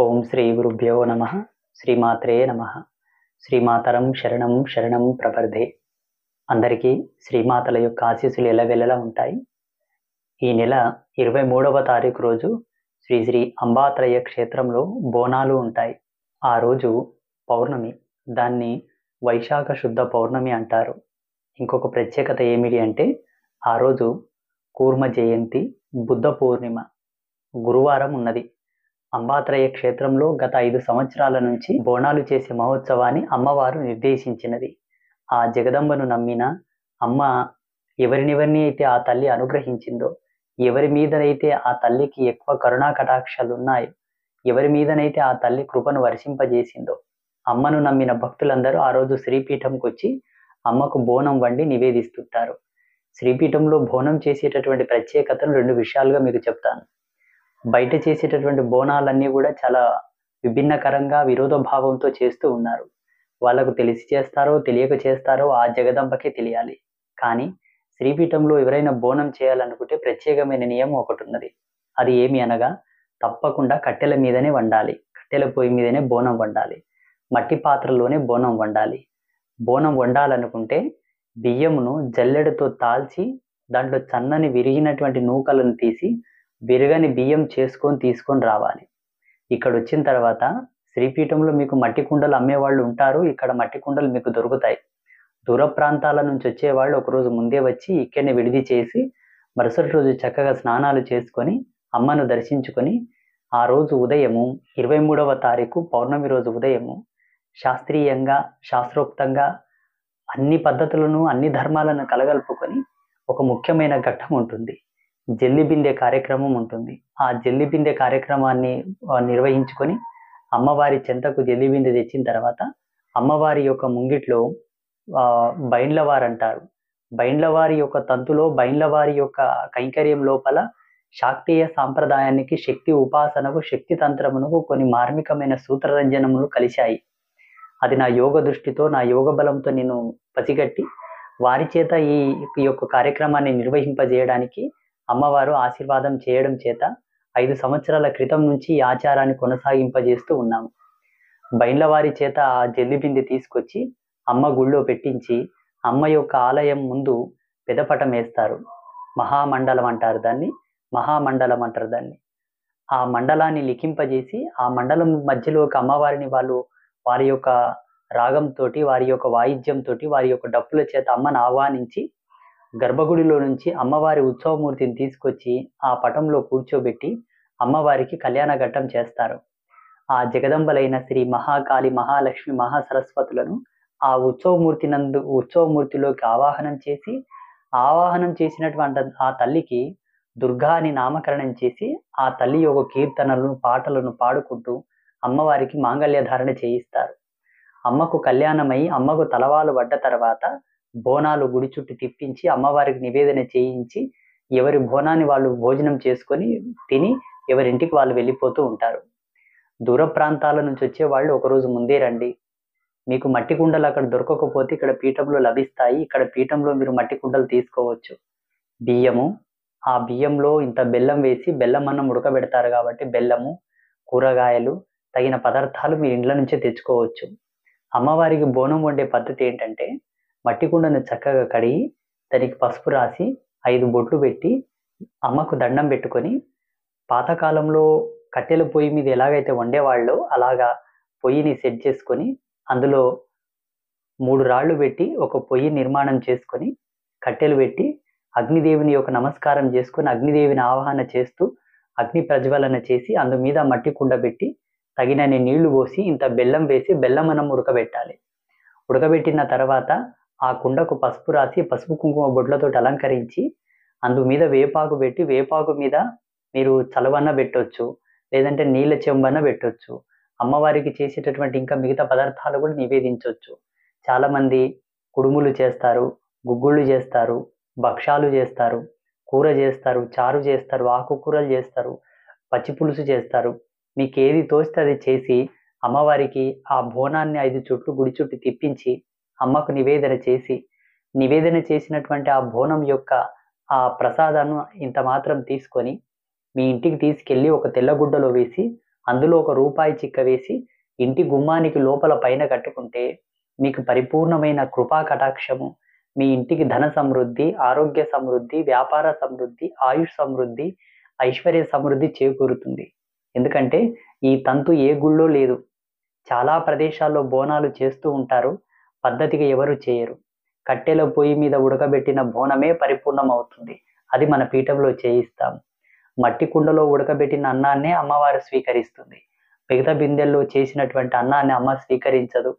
ఓం శ్రీ గురుభ్యో నమ. శ్రీమాత్రే నమ. శ్రీమాతరం శరణం శరణం ప్రపర్ధే. అందరికీ శ్రీమాతల యొక్క ఆశీస్సులు ఎల్లవెల్లలా ఉంటాయి. ఈ నెల 23వ తారీఖు రోజు శ్రీ శ్రీ అంబాత్రయ క్షేత్రంలో బోనాలు ఉంటాయి. ఆ రోజు పౌర్ణమి, దాన్ని వైశాఖ శుద్ధ పౌర్ణమి అంటారు. ఇంకొక ప్రత్యేకత ఏమిటి అంటే ఆ రోజు కూర్మ జయంతి, బుద్ధ పూర్ణిమ, గురువారం ఉన్నది. అంబాత్రయ క్షేత్రంలో గత 5 సంవత్సరాల నుంచి బోనాలు చేసే మహోత్సవాన్ని అమ్మవారు నిర్దేశించినది. ఆ జగదంబను నమ్మిన అమ్మ ఎవరినెవరిని అయితే ఆ తల్లి అనుగ్రహించిందో, ఎవరి మీదనైతే ఆ తల్లికి ఎక్కువ కరుణా కటాక్షాలు ఉన్నాయో, ఎవరి మీదనైతే ఆ తల్లి కృపను వర్షింపజేసిందో, అమ్మను నమ్మిన భక్తులందరూ ఆ రోజు శ్రీపీఠంకి వచ్చి అమ్మకు బోనం వండి నివేదిస్తుంటారు. శ్రీపీఠంలో బోనం చేసేటటువంటి ప్రత్యేకతను 2 విషయాలుగా మీకు చెప్తాను. బయట చేసేటటువంటి బోనాలన్నీ కూడా చాలా విభిన్నకరంగా విరోధభావంతో చేస్తూ ఉన్నారు. వాళ్ళకు తెలిసి చేస్తారో తెలియక చేస్తారో ఆ జగదంబకే తెలియాలి. కానీ శ్రీపీఠంలో ఎవరైనా బోనం చేయాలనుకుంటే ప్రత్యేకమైన నియమం ఒకటి ఉన్నది. అది ఏమి అనగా తప్పకుండా కట్టెల మీదనే వండాలి. కట్టెల పొయ్యి మీదనే బోనం వండాలి. మట్టి పాత్రలోనే బోనం వండాలి. బోనం వండాలనుకుంటే బియ్యమును జల్లెడతో తాల్చి దాంట్లో సన్నని విరిగినటువంటి నూకలను తీసి విరగని బియ్యం తీసుకొని రావాలి. ఇక్కడ వచ్చిన తర్వాత శ్రీపీఠంలో మీకు మట్టి కుండలు అమ్మేవాళ్ళు ఉంటారు. ఇక్కడ మట్టి కుండలు మీకు దొరుకుతాయి. దూర ప్రాంతాల నుంచి వచ్చేవాళ్ళు ఒకరోజు ముందే వచ్చి ఇక్కడనే విడిది చేసి మరుసటి రోజు చక్కగా స్నానాలు చేసుకొని అమ్మను దర్శించుకొని ఆ రోజు ఉదయము 23వ తారీఖు పౌర్ణమి రోజు ఉదయము శాస్త్రీయంగా శాస్త్రోక్తంగా అన్ని పద్ధతులను అన్ని ధర్మాలను కలగలుపుకొని ఒక ముఖ్యమైన ఘట్టం ఉంటుంది. జల్లిబిందె కార్యక్రమం ఉంటుంది. ఆ జల్లిబిందె కార్యక్రమాన్ని నిర్వహించుకొని అమ్మవారి చెంతకు జల్లిబిందె తెచ్చిన తర్వాత అమ్మవారి యొక్క ముంగిట్లో బైండ్లవారు అంటారు. బైండ్లవారి యొక్క తంతులో బైండ్లవారి యొక్క కైంకర్యం లోపల శాక్తీయ సాంప్రదాయానికి, శక్తి ఉపాసనకు, శక్తి తంత్రమునకు కొన్ని మార్మికమైన సూత్రరంజనములు కలిశాయి. అది నా యోగ దృష్టితో, నా యోగ బలంతో నేను పసిగట్టి వారి చేత ఈ యొక్క కార్యక్రమాన్ని నిర్వహింపజేయడానికి అమ్మవారు ఆశీర్వాదం చేయడం చేత 5 సంవత్సరాల క్రితం నుంచి ఈ ఆచారాన్ని కొనసాగింపజేస్తూ ఉన్నాము. బైండ్లవారి చేత ఆ జల్లిబిందె తీసుకొచ్చి అమ్మ గుళ్ళో పెట్టించి అమ్మ యొక్క ఆలయం ముందు పెదపటం వేస్తారు. మహామండలం అంటారు దాన్ని. మహామండలం అంటారు దాన్ని. ఆ మండలాన్ని లిఖింపజేసి ఆ మండలం మధ్యలోకి అమ్మవారిని వారి యొక్క రాగంతో, వారి యొక్క వాయిద్యంతో, వారి యొక్క డప్పుల చేత అమ్మను ఆహ్వానించి గర్భగుడిలో నుంచి అమ్మవారి ఉత్సవమూర్తిని తీసుకొచ్చి ఆ పటంలో కూర్చోబెట్టి అమ్మవారికి కళ్యాణ ఘట్టం చేస్తారు. ఆ జగదంబలైన శ్రీ మహాకాళి, మహాలక్ష్మి, మహాసరస్వతులను ఆ ఉత్సవమూర్తిలోకి ఆవాహనం చేసినటువంటి ఆ తల్లికి దుర్గా అని నామకరణం చేసి ఆ తల్లి యొక్క కీర్తనలను, పాటలను పాడుకుంటూ అమ్మవారికి మాంగళ్య ధారణ చేయిస్తారు. అమ్మకు కళ్యాణమై అమ్మకు తలవాలు పడ్డ తర్వాత బోనాలు గుడి చుట్టూ తిప్పించి అమ్మవారికి నివేదన చేయించి ఎవరి బోనాన్ని వాళ్ళు భోజనం చేసుకొని తిని ఎవరింటికి వాళ్ళు వెళ్ళిపోతూ ఉంటారు. దూర ప్రాంతాల నుంచి వచ్చే వాళ్ళు ఒకరోజు ముందే రండి. మీకు మట్టి కుండలు అక్కడ దొరకకపోతే ఇక్కడ పీఠంలో లభిస్తాయి. ఇక్కడ పీఠంలో మీరు మట్టి కుండలు తీసుకోవచ్చు. బియ్యము, ఆ బియ్యంలో ఇంత బెల్లం వేసి బెల్లం అన్నం ఉడకబెడతారు కాబట్టి బెల్లము, కూరగాయలు, తగిన పదార్థాలు మీరు ఇండ్ల నుంచే తెచ్చుకోవచ్చు. అమ్మవారికి బోనం వండే పద్ధతి ఏంటంటే మట్టి కుండను చక్కగా కడిగి దానికి పసుపు రాసి 5 బొట్లు పెట్టి అమ్మకు దండం పెట్టుకొని పాతకాలంలో కట్టెల పొయ్యి మీద ఎలాగైతే వండేవాళ్ళో అలాగా పొయ్యిని సెట్ చేసుకొని అందులో 3 రాళ్ళు పెట్టి ఒక పొయ్యి నిర్మాణం చేసుకొని కట్టెలు పెట్టి అగ్నిదేవిని యొక్క నమస్కారం చేసుకొని అగ్నిదేవిని ఆవాహన చేస్తూ అగ్ని ప్రజ్వలన చేసి అందు మీద మట్టి కుండ పెట్టి తగినన్ని నీళ్లు పోసి ఇంత బెల్లం వేసి బెల్లం అన్నం ఉడకబెట్టాలి. ఉడకబెట్టిన తర్వాత ఆ కుండకు పసుపు రాసి పసుపు కుంకుమ బొడ్లతో అలంకరించి అందు మీద వేపాకు పెట్టి వేపాకు మీద మీరు చలవన్న పెట్టొచ్చు, లేదంటే నీళ్ళ చెంబన్న పెట్టొచ్చు. అమ్మవారికి చేసేటటువంటి ఇంకా మిగతా పదార్థాలు కూడా నివేదించవచ్చు. చాలా మంది కుడుములు చేస్తారు, గుగ్గుళ్ళు చేస్తారు, భక్షాలు చేస్తారు, కూర చేస్తారు, చారు చేస్తారు, ఆకుకూరలు చేస్తారు, పచ్చి పులుసు చేస్తారు. మీకు ఏది తోస్తే అది చేసి అమ్మవారికి ఆ బోనాన్ని 5 చుట్లు గుడి చుట్టూ తిప్పించి అమ్మకు నివేదన చేసినటువంటి ఆ బోనం యొక్క ఆ ప్రసాదాన్ని ఇంత మాత్రం తీసుకొని మీ ఇంటికి తీసుకెళ్ళి ఒక తెల్లగుడ్డలో వేసి అందులో ఒక రూపాయి చిక్క వేసి ఇంటి గుమ్మానికి లోపల పైన కట్టుకుంటే మీకు పరిపూర్ణమైన కృపా కటాక్షము, మీ ఇంటికి ధన సమృద్ధి, ఆరోగ్య సమృద్ధి, వ్యాపార సమృద్ధి, ఆయుష్ సమృద్ధి, ఐశ్వర్య సమృద్ధి చేకూరుతుంది. ఎందుకంటే ఈ తంతు ఏ గుళ్ళో లేదు. చాలా ప్రదేశాల్లో బోనాలు చేస్తూ ఉంటారు, పద్ధతిగా ఎవరు చేయరు. కట్టెల పొయ్యి మీద ఉడకబెట్టిన బోనమే పరిపూర్ణం అవుతుంది. అది మన పీఠంలో చేయిస్తాం. మట్టి కుండలో ఉడకబెట్టిన అన్నాన్నే అమ్మవారు స్వీకరిస్తుంది. మిగతా బిందెల్లో చేసినటువంటి అన్నాన్ని అమ్మ స్వీకరించదు.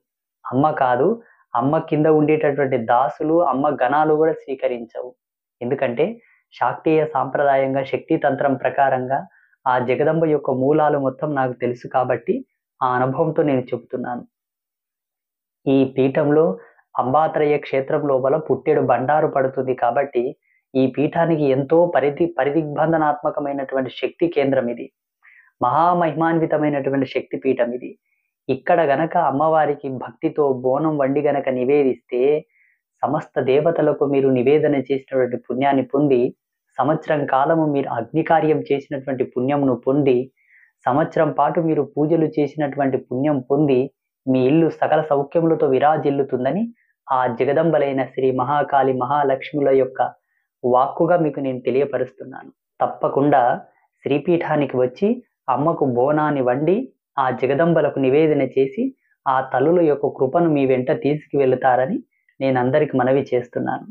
అమ్మ కాదు, అమ్మ కింద ఉండేటటువంటి దాసులు, అమ్మ గణాలు కూడా స్వీకరించవు. ఎందుకంటే శాక్తీయ సాంప్రదాయంగా శక్తి తంత్రం ప్రకారంగా ఆ జగదంబ యొక్క మూలాలు మొత్తం నాకు తెలుసు కాబట్టి ఆ అనుభవంతో నేను చెబుతున్నాను. ఈ పీఠంలో అంబాత్రయ క్షేత్రం లోపల పుట్టెడు బండారు పడుతుంది కాబట్టి ఈ పీఠానికి ఎంతో పరిదిగ్బంధనాత్మకమైనటువంటి శక్తి కేంద్రం ఇది. మహామహిమాన్వితమైనటువంటి శక్తి పీఠం ఇది. ఇక్కడ గనక అమ్మవారికి భక్తితో బోనం వండి గనక నివేదిస్తే సమస్త దేవతలకు మీరు నివేదన చేసినటువంటి పుణ్యాన్ని పొంది, సంవత్సరం కాలము మీరు అగ్నికార్యం చేసినటువంటి పుణ్యమును పొంది, సంవత్సరం పాటు మీరు పూజలు చేసినటువంటి పుణ్యం పొంది, మీ ఇల్లు సకల సౌఖ్యములతో విరాజిల్లుతుందని ఆ జగదంబలైన శ్రీ మహాకాళి మహాలక్ష్ముల యొక్క వాక్కుగా మీకు నేను తెలియపరుస్తున్నాను. తప్పకుండా శ్రీపీఠానికి వచ్చి అమ్మకు బోనాన్ని వండి ఆ జగదంబలకు నివేదన చేసి ఆ తల్లుల యొక్క కృపను మీ వెంట తీసుకువెళతారని నేను అందరికి మనవి చేస్తున్నాను.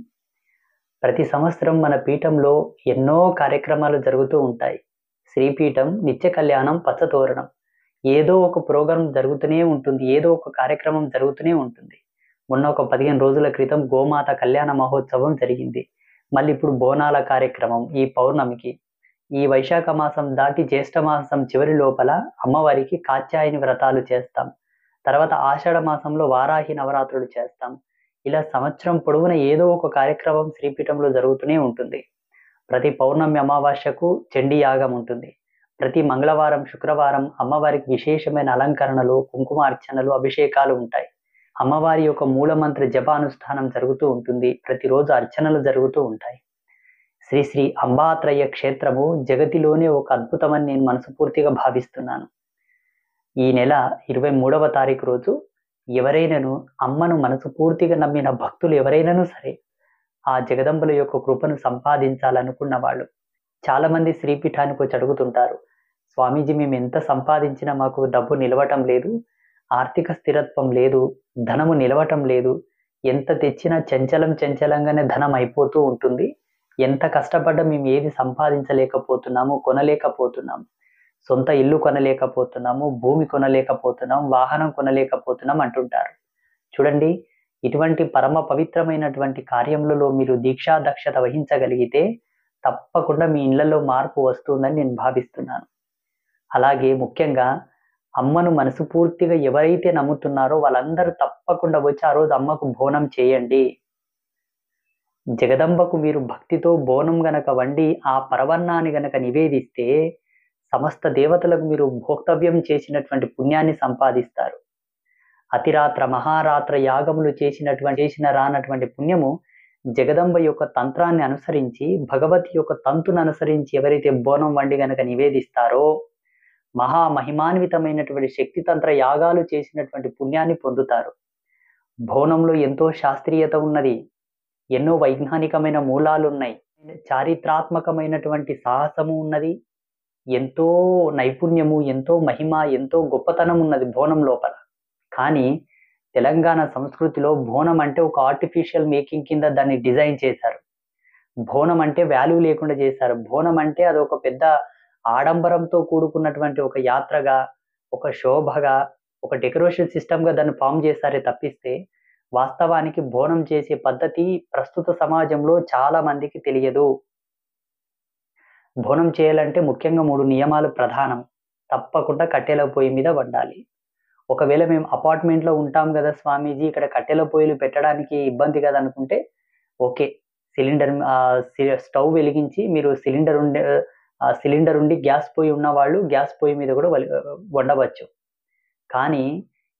ప్రతి సంవత్సరం మన పీఠంలో ఎన్నో కార్యక్రమాలు జరుగుతూ ఉంటాయి. శ్రీపీఠం నిత్య కళ్యాణం పచ్చతోరణం, ఏదో ఒక ప్రోగ్రాం జరుగుతూనే ఉంటుంది, ఏదో ఒక కార్యక్రమం జరుగుతూనే ఉంటుంది. మొన్న ఒక 15 రోజుల క్రితం గోమాత కళ్యాణ మహోత్సవం జరిగింది. మళ్ళీ ఇప్పుడు బోనాల కార్యక్రమం ఈ పౌర్ణమికి. ఈ వైశాఖ మాసం దాటి జ్యేష్ఠ మాసం చివరి లోపల అమ్మవారికి కాత్యాయని వ్రతాలు చేస్తాం. తర్వాత ఆషాఢ మాసంలో వారాహి నవరాత్రులు చేస్తాం. ఇలా సంవత్సరం పొడవున ఏదో ఒక కార్యక్రమం శ్రీపీఠంలో జరుగుతూనే ఉంటుంది. ప్రతి పౌర్ణమి అమావాస్యకు చండీ యాగం ఉంటుంది. ప్రతి మంగళవారం శుక్రవారం అమ్మవారికి విశేషమైన అలంకరణలు, కుంకుమార్చనలు, అభిషేకాలు ఉంటాయి. అమ్మవారి యొక్క మూలమంత్ర జపానుష్ఠానం జరుగుతూ ఉంటుంది. ప్రతిరోజు అర్చనలు జరుగుతూ ఉంటాయి. శ్రీ శ్రీ అంబాత్రయ క్షేత్రము జగతిలోనే ఒక అద్భుతమని నేను మనస్ఫూర్తిగా భావిస్తున్నాను. ఈ నెల 23వ తారీఖు రోజు ఎవరైనాను అమ్మను మనస్ఫూర్తిగా నమ్మిన భక్తులు ఎవరైనాను సరే ఆ జగదంబల యొక్క కృపను సంపాదించాలనుకున్న వాళ్ళు చాలా మంది శ్రీపీఠానికి వచ్చి అడుగుతుంటారు, స్వామీజీ మేము ఎంత సంపాదించినా మాకు డబ్బు నిలవటం లేదు, ఆర్థిక స్థిరత్వం లేదు, ధనము నిలవటం లేదు, ఎంత తెచ్చినా చంచలంగానే ధనం అయిపోతూ ఉంటుంది, ఎంత కష్టపడ్డా మేము ఏది సంపాదించలేకపోతున్నాము, కొనలేకపోతున్నాము, సొంత ఇల్లు కొనలేకపోతున్నాము, భూమి కొనలేకపోతున్నాం, వాహనం కొనలేకపోతున్నాం అంటుంటారు. చూడండి, ఇటువంటి పరమ పవిత్రమైనటువంటి కార్యములలో మీరు దీక్షా దక్షత వహించగలిగితే తప్పకుండా మీ ఇళ్లలో మార్పు వస్తుందని నేను భావిస్తున్నాను. అలాగే ముఖ్యంగా అమ్మను మనస్ఫూర్తిగా ఎవరైతే నమ్ముతున్నారో వాళ్ళందరూ తప్పకుండా వచ్చి ఆ రోజు అమ్మకు బోనం చేయండి. జగదంబకు మీరు భక్తితో బోనం గనక వండి ఆ పరవన్నాన్ని గనక నివేదిస్తే సమస్త దేవతలకు మీరు భోక్తవ్యం చేసినటువంటి పుణ్యాన్ని సంపాదిస్తారు. అతిరాత్ర మహారాత్ర యాగములు చేసిన రానటువంటి పుణ్యము జగదంబ యొక్క తంత్రాన్ని అనుసరించి, భగవతి యొక్క తంతును అనుసరించి ఎవరైతే బోనం వండి గనక నివేదిస్తారో మహామహిమాన్వితమైనటువంటి శక్తి తంత్ర యాగాలు చేసినటువంటి పుణ్యాన్ని పొందుతారు. బోనంలో ఎంతో శాస్త్రీయత ఉన్నది, ఎన్నో వైజ్ఞానికమైన మూలాలు ఉన్నాయి, చారిత్రాత్మకమైనటువంటి సాహసము ఉన్నది, ఎంతో నైపుణ్యము, ఎంతో మహిమ, ఎంతో గొప్పతనం ఉన్నది బోనం లోపల. కానీ తెలంగాణ సంస్కృతిలో బోనం అంటే ఒక ఆర్టిఫిషియల్ మేకింగ్ కింద దాన్ని డిజైన్ చేశారు. బోనం అంటే వాల్యూ లేకుండా చేశారు. బోనం అంటే అది ఒక పెద్ద ఆడంబరంతో కూడుకున్నటువంటి ఒక యాత్రగా, ఒక శోభగా, ఒక డెకరేషన్ సిస్టమ్గా దాన్ని ఫామ్ చేశారే తప్పిస్తే వాస్తవానికి బోనం చేసే పద్ధతి ప్రస్తుత సమాజంలో చాలా మందికి తెలియదు. బోనం చేయాలంటే ముఖ్యంగా 3 నియమాలు ప్రధానం. తప్పకుండా కట్టెల పొయ్యి మీద వండాలి. ఒకవేళ మేము అపార్ట్మెంట్లో ఉంటాం కదా స్వామీజీ, ఇక్కడ కట్టెల పొయ్యిలు పెట్టడానికి ఇబ్బంది కదా అనుకుంటే ఓకే, స్టవ్ వెలిగించి మీరు సిలిండర్ ఉండి గ్యాస్ పొయ్యి ఉన్న వాళ్ళు గ్యాస్ పొయ్యి మీద కూడా వండవచ్చు. కానీ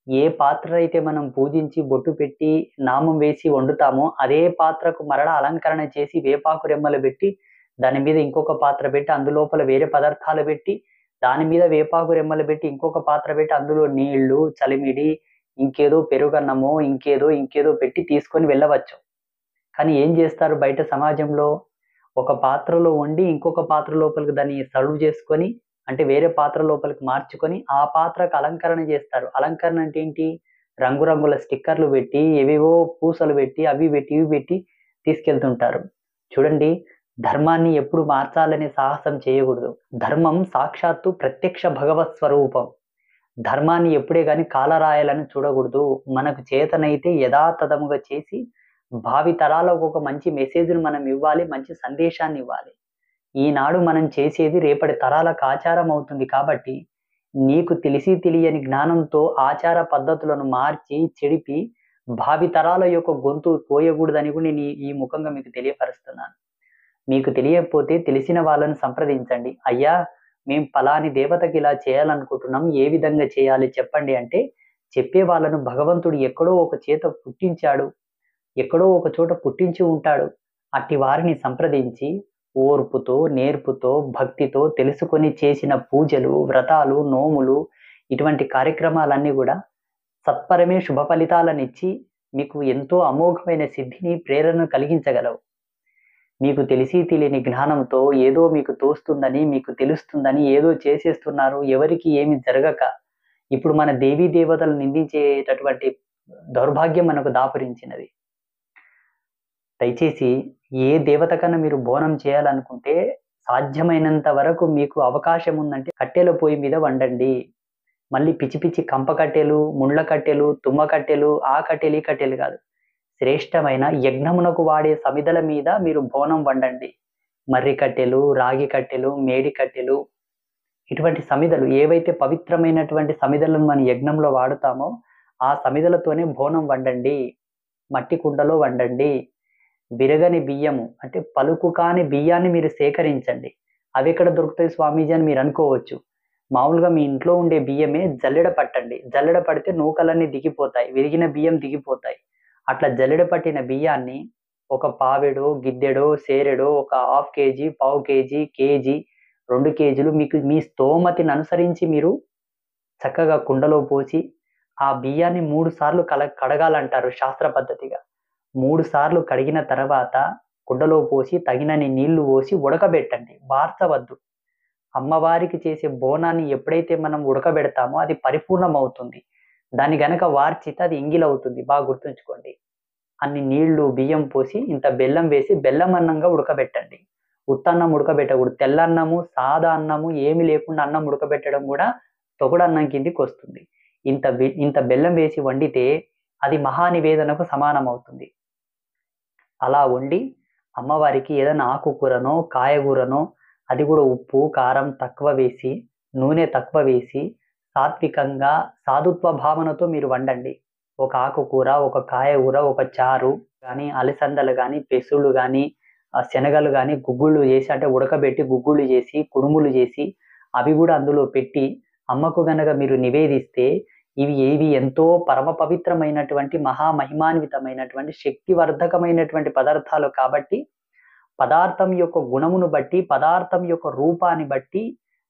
ఏ పాత్ర అయితే మనం పూజించి బొట్టు పెట్టి నామం వేసి వండుతామో అదే పాత్రకు మరలా అలంకరణ చేసి వేపాకు రెమ్మలు పెట్టి దాని మీద ఇంకొక పాత్ర పెట్టి అందులోపల వేరే పదార్థాలు పెట్టి దాని మీద వేపాకు రెమ్మలు పెట్టి ఇంకొక పాత్ర పెట్టి అందులో నీళ్లు, చలిమిడి, ఇంకేదో పెరుగన్నమో, ఇంకేదో పెట్టి తీసుకొని వెళ్ళవచ్చు. కానీ ఏం చేస్తారు బయట సమాజంలో? ఒక పాత్రలో వండి ఇంకొక పాత్ర లోపలికి దాన్ని సర్వ్ చేసుకొని, అంటే వేరే పాత్ర లోపలికి మార్చుకొని ఆ పాత్రకు అలంకరణ చేస్తారు. అలంకరణ అంటే ఏంటి? రంగురంగుల స్టిక్కర్లు పెట్టి, ఏవేవో పూసలు పెట్టి, అవి పెట్టి, ఇవి పెట్టి తీసుకెళ్తుంటారు. చూడండి, ధర్మాన్ని ఎప్పుడు మార్చాలనే సాహసం చేయకూడదు. ధర్మం సాక్షాత్తు ప్రత్యక్ష భగవత్ స్వరూపం. ధర్మాన్ని ఎప్పుడే గాని కాలరాయాలని చూడకూడదు. మనకు చేతనైతే యథాతథముగా చేసి భావి తరాలకు ఒక మంచి మెసేజ్‌ని మనం ఇవ్వాలి. మంచి సందేశాన్ని ఇవ్వాలి. ఈనాడు మనం చేసేది రేపటి తరాలకు ఆచారం అవుతుంది కాబట్టి, నీకు తెలిసి తెలియని జ్ఞానంతో ఆచార పద్ధతులను మార్చి, చెడిపి భావి తరాల యొక్క గొంతు కోయకూడదని కూడా నేను ఈ ముఖంగా మీకు తెలియపరుస్తున్నాను. మీకు తెలియకపోతే తెలిసిన వాళ్ళని సంప్రదించండి. అయ్యా, మేము పలాని దేవతకి ఇలా చేయాలనుకుంటున్నాం. ఏ విధంగా చేయాలి చెప్పండి అంటే, చెప్పే వాళ్ళను భగవంతుడు ఎక్కడో ఒక చేత పుట్టించాడు. ఎక్కడో ఒక చోట పుట్టించి ఉంటాడు. అట్టి వారిని సంప్రదించి ఓర్పుతో, నేర్పుతో, భక్తితో తెలుసుకొని చేసిన పూజలు, వ్రతాలు, నోములు ఇటువంటి కార్యక్రమాలన్నీ గూడా సత్వరమే శుభ ఫలితాలనిచ్చి మీకు ఎంతో అమోఘమైన సిద్ధిని, ప్రేరణను కలిగించగలవు. మీకు తెలిసి తెలియని జ్ఞానంతో ఏదో మీకు తోస్తుందని, మీకు తెలుస్తుందని ఏదో చేసేస్తున్నారు. ఎవరికీ ఏమి జరగక ఇప్పుడు మన దేవీ దేవతలను నిందించేటటువంటి దౌర్భాగ్యం మనకు దాపురించినది. దయచేసి ఏ దేవత కన్నా మీరు బోనం చేయాలనుకుంటే సాధ్యమైనంత వరకు మీకు అవకాశం ఉందంటే కట్టెల పొయ్యి మీద వండండి. మళ్ళీ పిచ్చి పిచ్చి కంప కట్టెలు, ముళ్ళ కట్టెలు, తుమ్మ కట్టెలు, ఆ కట్టెలు, ఈ కట్టెలు కాదు. శ్రేష్టమైన యజ్ఞమునకు వాడే సమిధల మీద మీరు బోనం వండండి. మర్రి కట్టెలు, రాగి కట్టెలు, మేడి కట్టెలు, ఇటువంటి సమిధలు ఏవైతే పవిత్రమైనటువంటి సమిధలను మన యజ్ఞంలో వాడుతామో ఆ సమిధలతోనే బోనం వండండి. మట్టి కుండలో వండండి. విరగని బియ్యము అంటే పలుకు కాని బియ్యాన్ని మీరు సేకరించండి. అవి ఎక్కడ దొరుకుతాయి స్వామీజీ అని మీరు అనుకోవచ్చు. మామూలుగా మీ ఇంట్లో ఉండే బియ్యమే జల్లెడ పట్టండి. జల్లెడ పడితే నూకలన్నీ దిగిపోతాయి. విరిగిన బియ్యం దిగిపోతాయి. అట్లా జల్లెడ పట్టిన బియ్యాన్ని ఒక పావెడో, గిద్దెడో, సేరెడో, ఒక హాఫ్ కేజీ, పావు కేజీ, కేజీ, 2 కేజీలు మీకు మీ స్తోమతిని అనుసరించి మీరు చక్కగా కుండలో పోసి ఆ బియ్యాన్ని 3 సార్లు కడగాలంటారు శాస్త్ర పద్ధతిగా. 3 సార్లు కడిగిన తర్వాత కుండలో పోసి తగినన్ని నీళ్లు పోసి ఉడకబెట్టండి. వార్చవద్దు. అమ్మవారికి చేసే బోనాన్ని ఎప్పుడైతే మనం ఉడకబెడతామో అది పరిపూర్ణమవుతుంది. దాన్ని గనక వార్చితే అది ఎంగిలవుతుంది. బాగా గుర్తుంచుకోండి. అన్ని నీళ్లు, బియ్యం పోసి ఇంత బెల్లం వేసి బెల్లం అన్నంగా ఉడకబెట్టండి. ఉత్తన్నం ఉడకబెట్టకూడదు. తెల్లన్నము, సాదా అన్నము ఏమి లేకుండా అన్నం ఉడకబెట్టడం కూడా తొగడన్నం కిందికొస్తుంది. ఇంత బెల్లం వేసి వండితే అది మహానివేదనకు సమానమవుతుంది. అలా వండి అమ్మవారికి ఏదైనా ఆకుకూరనో, కాయగూరనో అది కూడా ఉప్పు, కారం తక్కువ వేసి, నూనె తక్కువ వేసి సాత్వికంగా సాధుత్వ భావనతో మీరు వండండి. ఒక ఆకుకూర, ఒక కాయగూర, ఒక చారు గానీ, అలసందలు గానీ, పెసులు గానీ, శనగలు గానీ గుగ్గుళ్ళు చేసి అంటే ఉడకబెట్టి గుగ్గుళ్ళు చేసి, కుడుములు చేసి అవి కూడా అందులో పెట్టి అమ్మకు గనక మీరు నివేదిస్తే ఇవి ఎంతో పరమ పవిత్రమైనటువంటి మహామహిమాన్వితమైనటువంటి శక్తివర్ధకమైనటువంటి పదార్థాలు కాబట్టి పదార్థం యొక్క గుణమును బట్టి, పదార్థం యొక్క రూపాన్ని బట్టి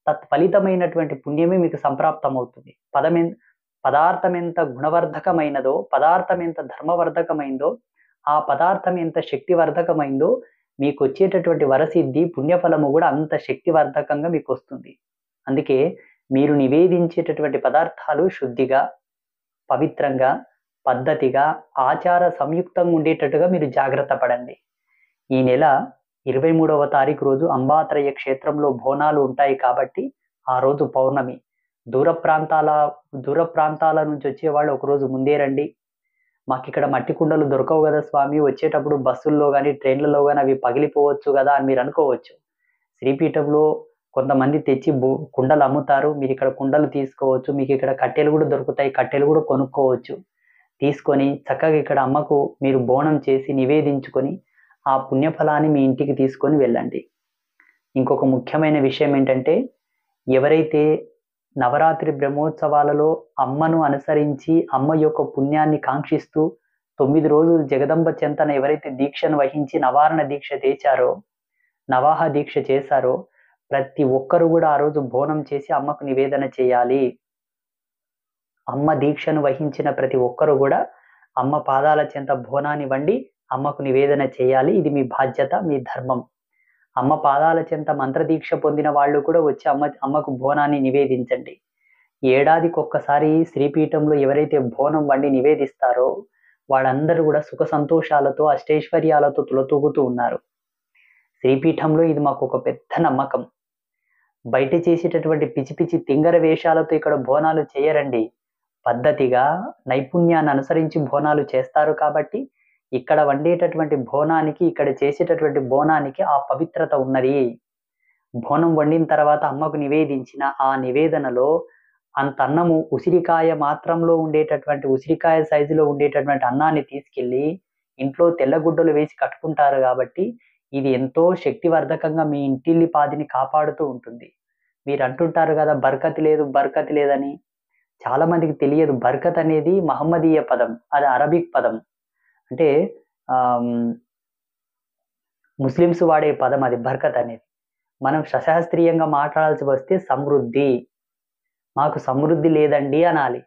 తత్ఫలితమైనటువంటి పుణ్యమే మీకు సంప్రాప్తమవుతుంది. పదార్థం ఎంత గుణవర్ధకమైనదో, పదార్థం ఎంత ధర్మవర్ధకమైందో, ఆ పదార్థం ఎంత శక్తివర్ధకమైందో మీకు వచ్చేటటువంటి వరసిద్ధి, పుణ్యఫలము కూడా అంత శక్తివర్ధకంగా మీకు వస్తుంది. అందుకే మీరు నివేదించేటటువంటి పదార్థాలు శుద్ధిగా, పవిత్రంగా, పద్ధతిగా, ఆచార సంయుక్తంగా ఉండేటట్టుగా మీరు జాగ్రత్త పడండి. ఈ నెల 23వ తారీఖు రోజు అంబాత్రయ క్షేత్రంలో బోనాలు ఉంటాయి కాబట్టి ఆ రోజు పౌర్ణమి. దూర ప్రాంతాల నుంచి వచ్చేవాళ్ళు ఒకరోజు ముందే రండి. మాకిక్కడ మట్టి కుండలు దొరకవు కదా స్వామి, వచ్చేటప్పుడు బస్సుల్లో గానీ, ట్రైన్లలో గానీ అవి పగిలిపోవచ్చు కదా అని మీరు అనుకోవచ్చు. శ్రీపీఠంలో కొంతమంది తెచ్చి కుండలు అమ్ముతారు. మీరు ఇక్కడ కుండలు తీసుకోవచ్చు. మీకు ఇక్కడ కట్టెలు కూడా దొరుకుతాయి. కట్టెలు కూడా కొనుక్కోవచ్చు. తీసుకొని చక్కగా ఇక్కడ అమ్మకు మీరు బోనం చేసి నివేదించుకొని ఆ పుణ్యఫలాన్ని మీ ఇంటికి తీసుకొని వెళ్ళండి. ఇంకొక ముఖ్యమైన విషయం ఏంటంటే, ఎవరైతే నవరాత్రి బ్రహ్మోత్సవాలలో అమ్మను అనుసరించి అమ్మ యొక్క పుణ్యాన్ని కాంక్షిస్తూ 9 రోజులు జగదంబ చెంతన ఎవరైతే దీక్షను వహించి నవారణ దీక్ష చేశారో, నవాహ దీక్ష చేశారో ప్రతి ఒక్కరు కూడా ఆ రోజు బోనం చేసి అమ్మకు నివేదన చేయాలి. అమ్మ దీక్షను వహించిన ప్రతి ఒక్కరు కూడా అమ్మ పాదాల చెంత బోనాన్ని వండి అమ్మకు నివేదన చేయాలి. ఇది మీ బాధ్యత, మీ ధర్మం. అమ్మ పాదాల చెంత మంత్రదీక్ష పొందిన వాళ్ళు కూడా వచ్చి అమ్మకు బోనాన్ని నివేదించండి. ఏడాదికొక్కసారి శ్రీపీఠంలో ఎవరైతే బోనం వండి నివేదిస్తారో వాళ్ళందరూ కూడా సుఖ సంతోషాలతో, అష్టైశ్వర్యాలతో తులతూగుతూ ఉన్నారు. శ్రీపీఠంలో ఇది మాకు ఒక పెద్ద నమ్మకం. బయట చేసేటటువంటి పిచ్చి పిచ్చి తింగర వేషాలతో ఇక్కడ బోనాలు చేయరండి. పద్ధతిగా నైపుణ్యాన్ని అనుసరించి బోనాలు చేస్తారు కాబట్టి ఇక్కడ వండేటటువంటి బోనానికి, ఇక్కడ చేసేటటువంటి బోనానికి ఆ పవిత్రత ఉన్నది. బోనం వండిన తర్వాత అమ్మకు నివేదించిన ఆ నివేదనలో అంత అన్నము ఉసిరికాయ మాత్రంలో ఉండేటటువంటి, ఉసిరికాయ సైజులో ఉండేటటువంటి అన్నాన్ని తీసుకెళ్ళి ఇంట్లో తెల్లగుడ్డలు వేసి కట్టుకుంటారు కాబట్టి ఇది ఎంతో శక్తివర్ధకంగా మీ ఇంటిల్లిపాదిని కాపాడుతూ ఉంటుంది. మీరు అంటుంటారు కదా బర్కత్ లేదు, బర్కత్ లేదని. చాలా మందికి తెలియదు. బర్కత్ అనేది మహమ్మదీయ పదం. అది అరబిక్ పదం. అంటే ముస్లిమ్స్ వాడే పదం అది బర్కత్ అనేది. మనం సశాస్త్రీయంగా మాట్లాడాల్సి వస్తే సమృద్ధి. మాకు సమృద్ధి లేదండి అనాలి.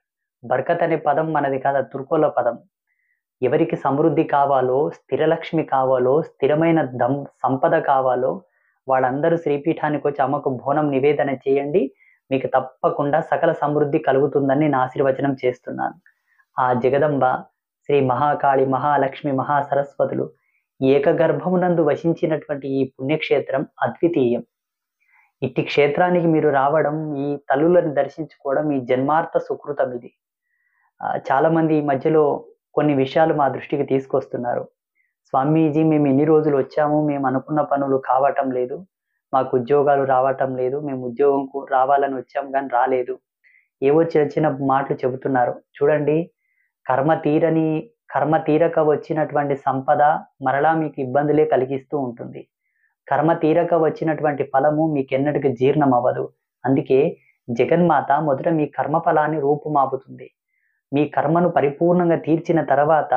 బర్కత్ అనే పదం మనది కాదు, తుర్కోల పదం. ఎవరికి సమృద్ధి కావాలో, స్థిరలక్ష్మి కావాలో, స్థిరమైన సంపద కావాలో వాళ్ళందరూ శ్రీపీఠానికి వచ్చి అమ్మకు బోనం నివేదన చేయండి. మీకు తప్పకుండా సకల సమృద్ధి కలుగుతుందని నేను ఆశీర్వచనం చేస్తున్నాను. ఆ జగదంబ, శ్రీ మహాకాళి, మహాలక్ష్మి, మహాసరస్వతులు ఏకగర్భమునందు వసించినటువంటి ఈ పుణ్యక్షేత్రం అద్వితీయం. ఇట్టి క్షేత్రానికి మీరు రావడం, ఈ తల్లులను దర్శించుకోవడం ఈ జన్మార్థ సుకృతం ఇది. చాలా మంది ఈ మధ్యలో కొన్ని విషయాలు మా దృష్టికి తీసుకొస్తున్నారు. స్వామీజీ, మేము ఎన్ని రోజులు వచ్చాము, మేము అనుకున్న పనులు కావటం లేదు, మాకు ఉద్యోగాలు రావటం లేదు, మేము ఉద్యోగంకు రావాలని వచ్చాం కానీ రాలేదు, ఏవో చిన్న చిన్న మాటలు చెబుతున్నారు. చూడండి, కర్మ తీరక వచ్చినటువంటి సంపద మరలా మీకు ఇబ్బందులే కలిగిస్తూ ఉంటుంది. కర్మ తీరక వచ్చినటువంటి ఫలము మీకెన్నటికి జీర్ణం అవ్వదు. అందుకే జగన్మాత మొదట మీ కర్మ ఫలాన్ని రూపుమాపుతుంది. మీ కర్మను పరిపూర్ణంగా తీర్చిన తర్వాత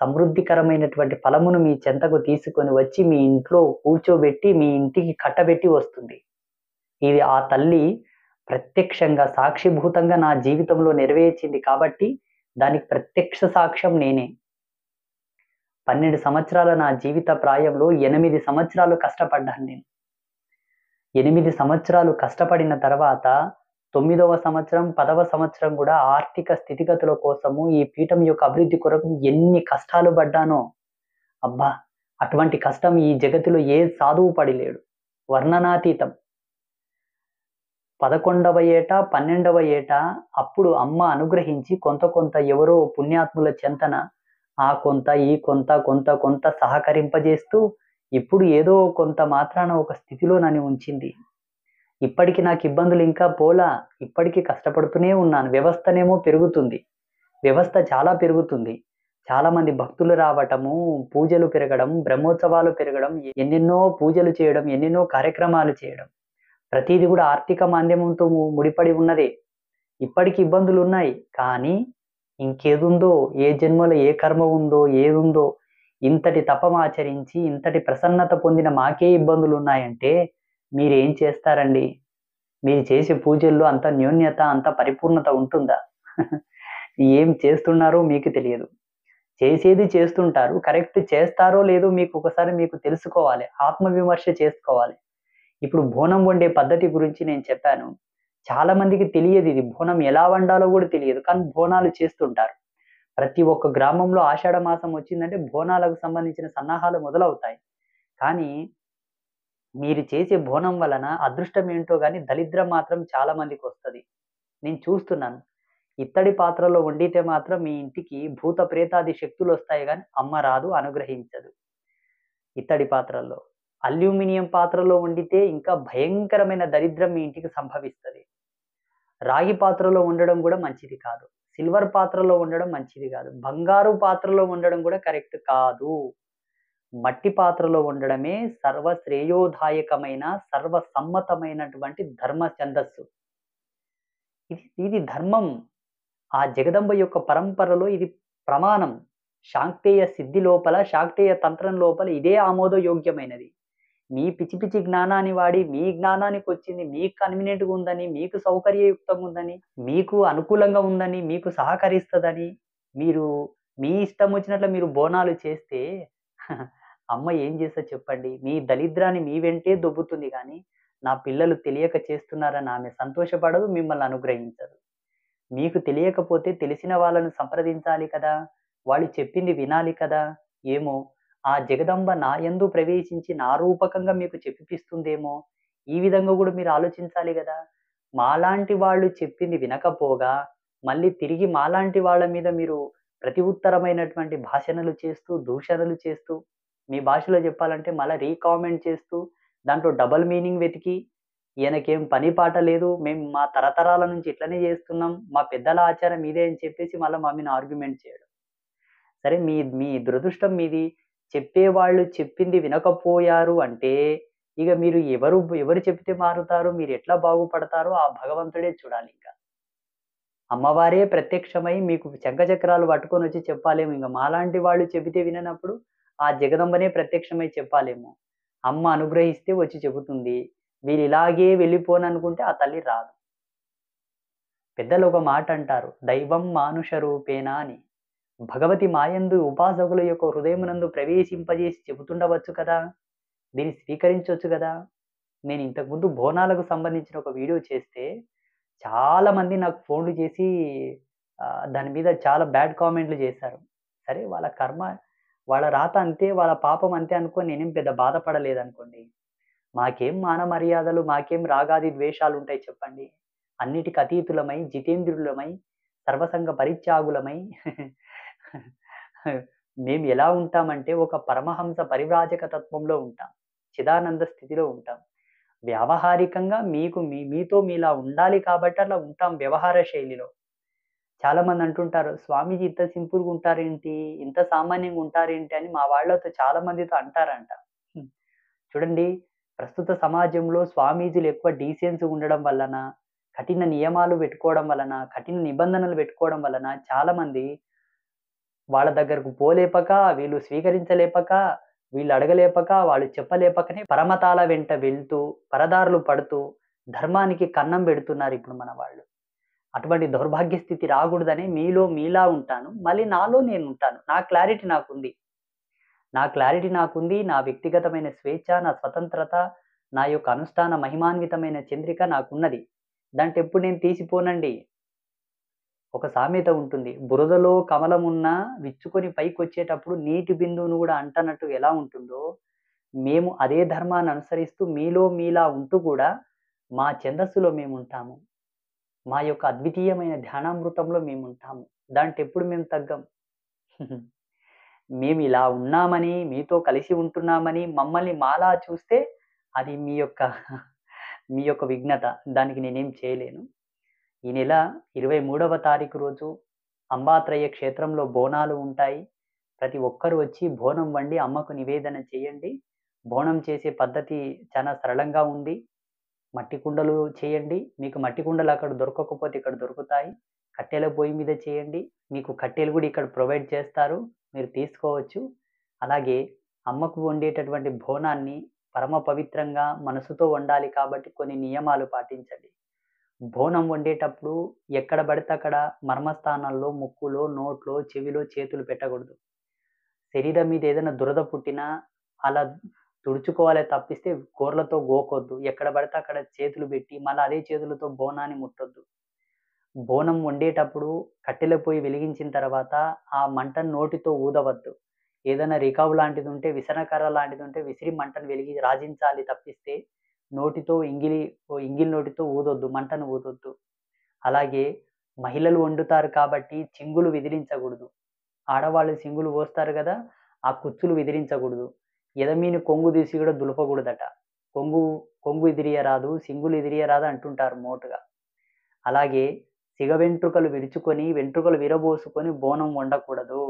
సమృద్ధికరమైనటువంటి ఫలమును మీ చెంతకు తీసుకొని వచ్చి మీ ఇంట్లో కూర్చోబెట్టి మీ ఇంటికి కట్టబెట్టి వస్తుంది. ఇది ఆ తల్లి ప్రత్యక్షంగా సాక్షిభూతంగా నా జీవితంలో నెరవేర్చింది కాబట్టి దానికి ప్రత్యక్ష సాక్ష్యం నేనే. 12 సంవత్సరాల నా జీవిత ప్రాయంలో 8 సంవత్సరాలు కష్టపడ్డాను నేను. 8 సంవత్సరాలు కష్టపడిన తర్వాత 9వ సంవత్సరం, 10వ సంవత్సరం కూడా ఆర్థిక స్థితిగతుల కోసము ఈ పీఠం యొక్క అభివృద్ధి కొరకు ఎన్ని కష్టాలు పడ్డానో. అబ్బా, అటువంటి కష్టం ఈ జగతిలో ఏ సాధువు పడిలేడు. వర్ణనాతీతం. 11వ ఏట, 12వ ఏట అప్పుడు అమ్మ అనుగ్రహించి కొంత ఎవరో పుణ్యాత్ముల చెంతన ఆ కొంత, ఈ కొంత సహకరింపజేస్తూ ఇప్పుడు ఏదో కొంత మాత్రాన ఒక స్థితిలో నన్ను ఉంచింది. ఇప్పటికి నాకు ఇబ్బందులు ఇంకా పోలా. ఇప్పటికీ కష్టపడుతూనే ఉన్నాను. వ్యవస్థనేమో పెరుగుతుంది. వ్యవస్థ చాలా పెరుగుతుంది. చాలా మంది భక్తులు రావటము, పూజలు పెరగడం, బ్రహ్మోత్సవాలు పెరగడం, ఎన్నెన్నో పూజలు చేయడం, ఎన్నెన్నో కార్యక్రమాలు చేయడం. ప్రతిదీ కూడా ఆర్థిక మాంద్యమంతో ముడిపడి ఉన్నదే. ఇప్పటికి ఇబ్బందులు ఉన్నాయి. కానీ ఇంకేదుందో, ఏ జన్మలో ఏ కర్మ ఉందో, ఏదుందో, ఇంతటి తపమాచరించి ఇంతటి ప్రసన్నత పొందిన మాకే ఇబ్బందులు ఉన్నాయంటే మీరేం చేస్తారండి? మీరు చేసే పూజల్లో అంత న్యూన్యత, అంత పరిపూర్ణత ఉంటుందా? ఏం చేస్తున్నారో మీకు తెలియదు. చేసేది చేస్తుంటారు. కరెక్ట్ చేస్తారో లేదో మీకు ఒకసారి మీకు తెలుసుకోవాలి. ఆత్మవిమర్శ చేసుకోవాలి. ఇప్పుడు బోనం వండే పద్ధతి గురించి నేను చెప్పాను. చాలా మందికి తెలియదు ఇది. బోనం ఎలా వండాలో కూడా తెలియదు. కానీ బోనాలు చేస్తుంటారు. ప్రతి ఒక్క గ్రామంలో ఆషాఢ మాసం వచ్చిందంటే బోనాలకు సంబంధించిన సన్నాహాలు మొదలవుతాయి. కానీ మీరు చేసే బోనం వలన అదృష్టం ఏంటో గాని దరిద్రం మాత్రం చాలా మందికి వస్తది. నేను చూస్తున్నాను. ఇత్తడి పాత్రలో వండితే మాత్రం మీ ఇంటికి భూత ప్రేతాది శక్తులు వస్తాయి గాని అమ్మ రాదు, అనుగ్రహించదు. ఇత్తడి పాత్రల్లో. అల్యూమినియం పాత్రలో వండితే ఇంకా భయంకరమైన దరిద్రం మీ ఇంటికి సంభవిస్తది. రాగి పాత్రలో వండడం కూడా మంచిది కాదు. సిల్వర్ పాత్రలో వండడం మంచిది కాదు. బంగారు పాత్రలో వండడం కూడా కరెక్ట్ కాదు. మట్టి పాత్రలో వండడమే సర్వశ్రేయోదాయకమైన, సర్వసమ్మతమైనటువంటి ధర్మ ఛందస్సు. ఇది ధర్మం. ఆ జగదంబ యొక్క పరంపరలో ఇది ప్రమాణం. శాక్తేయ సిద్ధి లోపల, శాక్తేయ తంత్రం లోపల ఇదే ఆమోదయోగ్యమైనది. మీ పిచ్చి పిచ్చి జ్ఞానాన్ని వాడి మీ జ్ఞానానికి వచ్చింది మీకు కన్వీనియంట్‌గా ఉందని, మీకు సౌకర్యయుక్తంగా ఉందని, మీకు అనుకూలంగా ఉందని, మీకు సహకరిస్తదని, మీరు మీ ఇష్టం వచ్చినట్లు మీరు బోనాలు చేస్తే అమ్మ ఏం చేస్తది చెప్పండి? మీ దరిద్రాన్ని మీ వెంటే దొబ్బుతుంది గానీ, నా పిల్లలు తెలియక చేస్తున్నారని ఆమె సంతోషపడదు, మిమ్మల్ని అనుగ్రహించదు. మీకు తెలియకపోతే తెలిసిన వాళ్ళను సంప్రదించాలి కదా! వాళ్ళు చెప్పింది వినాలి కదా! ఏమో ఆ జగదంబ నా యందు ప్రవేశించి నా రూపకంగా మీకు చెప్పిపిస్తుందేమో! ఈ విధంగా గూడా మీరు ఆలోచించాలి గదా! మాలాంటి వాళ్ళు చెప్పింది వినకపోగా, మళ్ళీ తిరిగి మాలాంటి వాళ్ళ మీద మీరు ప్రతి ఉత్తరమైనటువంటి భాషణలు చేస్తూ, దూషణలు చేస్తూ, మీ భాషలో జెప్పాలంటే మళ్ళా రీకామెంట్ చేస్తూ, దాంట్లో డబుల్ మీనింగ్ వెతికి ఈయనకేం పని పాట లేదు. మేము మా తరతరాల నుంచి ఇట్లనే జేస్తున్నాం. మా పెద్దల ఆచారం ఇదే అని చెప్పేసి మళ్ళా మా మీద ఆర్గ్యుమెంట్ చేయడం. సరే మీ మీ దురదృష్టం మీది. చెప్పేవాళ్ళు చెప్పింది వినకపోయారు అంటే, ఇగ మీరు ఎవరు చెప్తే మారుతారు? మీరెట్లా బాగుపడతారో ఆ భగవంతుడే చూడాలింక. అమ్మవారే ప్రత్యక్షమై మీకు శంఖచక్రాలు పట్టుకొనొచ్చి చెప్పాలేమో ఇంగ. మాలాంటి వాళ్ళు చెబితే విననప్పుడు, ఆ జగదంబనే ప్రత్యక్షమై చెప్పాలేమో. అమ్మ అనుగ్రహిస్తే వచ్చి చెబుతుంది. వీరిలాగే వెళ్ళిపోననుకుంటే ఆ తల్లి రాదు. పెద్దలు ఒక మాటంటారు. దైవం మానుష రూపేణ అని. భగవతి మాయందు ఉపాసకుల యొక్క హృదయమునందు ప్రవేశింపజేసి చెబుతుండవచ్చు కదా! దీన్ని స్వీకరించొచ్చు గదా! నేను ఇంతకుముందు బోనాలకు సంబంధించిన ఒక వీడియో చేస్తే, చాలా మంది నాకు ఫోన్‌లు చేసి దాని మీద చాలా బ్యాడ్ కామెంట్‌లు చేశారు. సరే వాళ్ళ కర్మ, వాళ్ళ రాత అంతే, వాళ్ళ పాపం అంతే అనుకోని నేనేం పెద్ద బాధపడలేదనుకోండి. మాకేం మాన మర్యాదలు, మాకేం రాగాది ద్వేషాలుంటాయి చెప్పండి. అన్నిటికి అతీతులమై, జితేంద్రులమై, సర్వసంగ పరిత్యాగులమై మేము ఎలా ఉంటామంటే ఒక పరమహంస పరివ్రాజక తత్వంలో ఉంటాం. చిదానంద స్థితిలో ఉంటాం. వ్యావహారికంగా మీకు మీతో మీలా ఉండాలి కాబట్టి అలా ఉంటాం వ్యవహార శైలిలో. చాలామంది అంటుంటారు, "స్వామీజీ ఇంత సింపుల్‌గా ఉంటారేంటి? ఇంత సామాన్యంగా ఉంటారేంటి?" అని మా వాళ్ళతో చాలా మందితో అంటారంట. హ్మ్. చూడండి, ప్రస్తుత సమాజంలో స్వామీజీలు ఎక్కువ డీసెన్సీగా ఉండడం వలన, కఠిన నియమాలు పెట్టుకోవడం వలన, కఠిన నిబంధనలు పెట్టుకోవడం వలన చాలామంది వాళ్ళ దగ్గరకు పోలేపక, వీళ్ళు స్వీకరించలేపక, వీళ్ళు అడగలేపక, వాళ్ళు చెప్పలేపకనే పరమతాల వెంట వెళ్తూ, పరదారులు పడుతూ, ధర్మానికి కన్నం పెడుతున్నారిప్పుడు మన వాళ్ళు. అటువంటి దౌర్భాగ్య స్థితి రాకూడదని మీలో మీలా ఉంటాను. మళ్ళీ నాలో నేనుంటాను. నా క్లారిటీ నాకుంది. నా క్లారిటీ నాకుంది. నా వ్యక్తిగతమైన స్వేచ్ఛ, నా స్వతంత్రత, నా యొక్క అనుష్ఠాన మహిమాన్వితమైన చంద్రిక నాకున్నది. దాంటెప్పుడు నేను తీసిపోనండి. ఒక సామెత ఉంటుంది. బురదలో కమలమున్నా విచ్చుకొని పైకొచ్చేటప్పుడు నీటి బిందువును గూడా అంటనట్టు ఎలా ఉంటుందో, మేము అదే ధర్మాన్ని అనుసరిస్తూ మీలో మీలా ఉంటూ కూడా మా ఛందస్సులో మేముంటాము. మా యొక్క అద్వితీయమైన ధ్యానామృతంలో మేముంటాము. దాంటెప్పుడు మేము తగ్గం. మేమిలా ఉన్నామని, మీతో కలిసి ఉంటున్నామని, మమ్మల్ని మాలా చూస్తే అది మీ యొక్క విఘ్నత. దానికి నేనేం చేయలేను. ఈ నెల 23వ తారీఖు రోజు అంబాత్రయ క్షేత్రంలో బోనాలు ఉంటాయి. ప్రతి ఒక్కరు వచ్చి బోనం వండి అమ్మకు నివేదన చేయండి. బోనం చేసే పద్ధతి చాలా సరళంగా ఉంది. మట్టి కుండలు చేయండి. మీకు మట్టి కుండలు అక్కడ దొరకకపోతే ఇక్కడ దొరుకుతాయి. కట్టెల పొయ్యి మీద చేయండి. మీకు కట్టెలు గూడా ఇక్కడ ప్రొవైడ్ చేస్తారు. మీరు తీసుకోవచ్చు. అలాగే అమ్మకు వండేటటువంటి బోనాన్ని పరమ పవిత్రంగా మనసుతో వండాలి కాబట్టి కొన్ని నియమాలు పాటించండి. బోనం వండేటప్పుడు ఎక్కడ పడితే అక్కడ మర్మస్థానాల్లో, ముక్కులో, నోట్లో, చెవిలో చేతులు పెట్టకూడదు. శరీరం మీద ఏదైనా దురద పుట్టినా అలా తుడుచుకోవాలే తప్పిస్తే గోర్లతో గోకొద్దు. ఎక్కడ పడితే అక్కడ చేతులు పెట్టి మళ్ళా అదే చేతులతో బోనాన్ని ముట్టొద్దు. బోనం వండేటప్పుడు కట్టెల పొయ్యి వెలిగించిన తర్వాత ఆ మంటను నోటితో ఊదవద్దు. ఏదైనా రికాబ్ లాంటిదుంటే, విసనకర్ర లాంటిదుంటే విసిరి మంటను రాజించాలి తప్పిస్తే నోటితో ఎంగిలి నోటితో ఊదొద్దు. మంటను ఊదొద్దు. అలాగే మహిళలు వండుతారు కాబట్టి చింగులు విదిలించకూడదు. ఆడవాళ్ళు సింగులు పోస్తారు గదా! ఆ కుచ్చులు విదిలించకూడదు. ఎదమీని కొంగు తీసి గూడా దులపకూడదట. కొంగు కొంగు ఇదిరియరాదు, సింగులు ఇదిరియరాదు అంటుంటారు మోటుగా. అలాగే సిగ వెంట్రుకలు విరుచుకొని, వెంట్రుకలు విరబోసుకొని బోనం వండకూడదు.